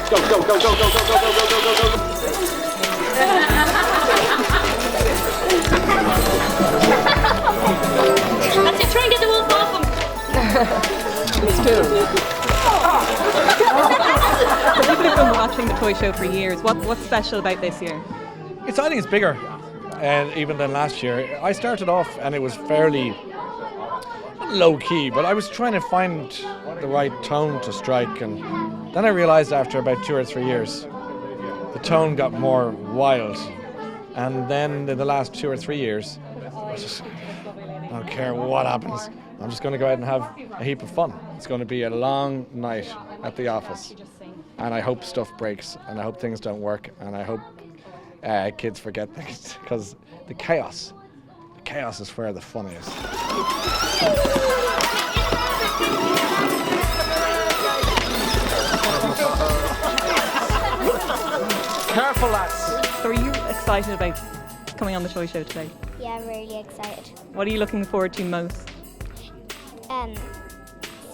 Go, go, go, go, go, go, go, go, go, go, go. That's it, try and get the wolf off him. People have been watching the toy show for years. What's special about this year? I think it's bigger even than last year. I started off and it was fairly low key, but I was trying to find the right tone to strike, and then I realized after about 2 or 3 years the tone got more wild, and then in the last 2 or 3 years I don't care what happens, I'm just going to go out and have a heap of fun. It's going to be a long night at the office, and I hope stuff breaks, and I hope things don't work, and I hope kids forget things, because the chaos is where the fun is. Careful, lads. So are you excited about coming on the toy show today? Yeah, I'm really excited. What are you looking forward to most?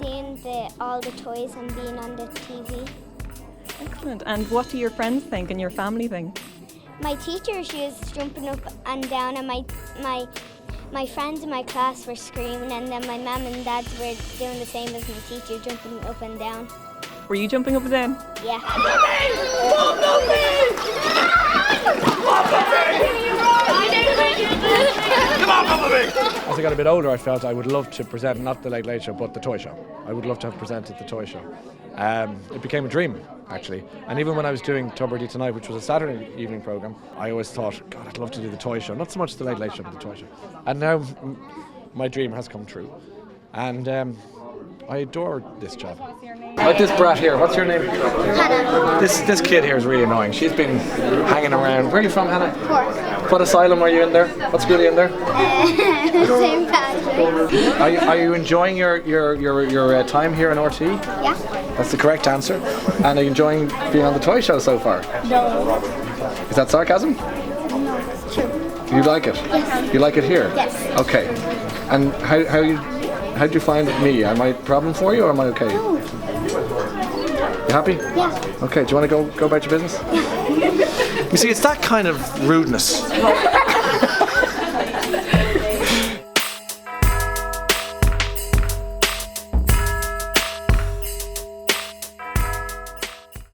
Seeing all the toys and being on the TV. Excellent. And what do your friends think and your family think? My teacher, she was jumping up and down, and my friends in my class were screaming, and then my mum and dad were doing the same as my teacher, jumping up and down. Were you jumping up and down? Yeah. As I got a bit older, I felt I would love to present not the Late Late Show, but the toy show. I would love to have presented the toy show. It became a dream, actually. And even when I was doing Tuberty Tonight, which was a Saturday evening program, I always thought, God, I'd love to do the toy show. Not so much the Late Late Show, but the toy show. And now my dream has come true. And I adore this job. Like this brat here, what's your name? Hannah. This kid here is really annoying. She's been hanging around. Where are you from, Hannah? Cork. What asylum are you in there? What school are you in there? St. Patrick's. Are you enjoying your time here in RT? Yeah. That's the correct answer. And are you enjoying being on the toy show so far? No. Is that sarcasm? No, it's true. You like it? Yes. You like it here? Yes. Okay. And how do you find me? Am I a problem for you, or am I okay? No. You happy? Yeah. Okay, do you want to go about your business? You see, it's that kind of rudeness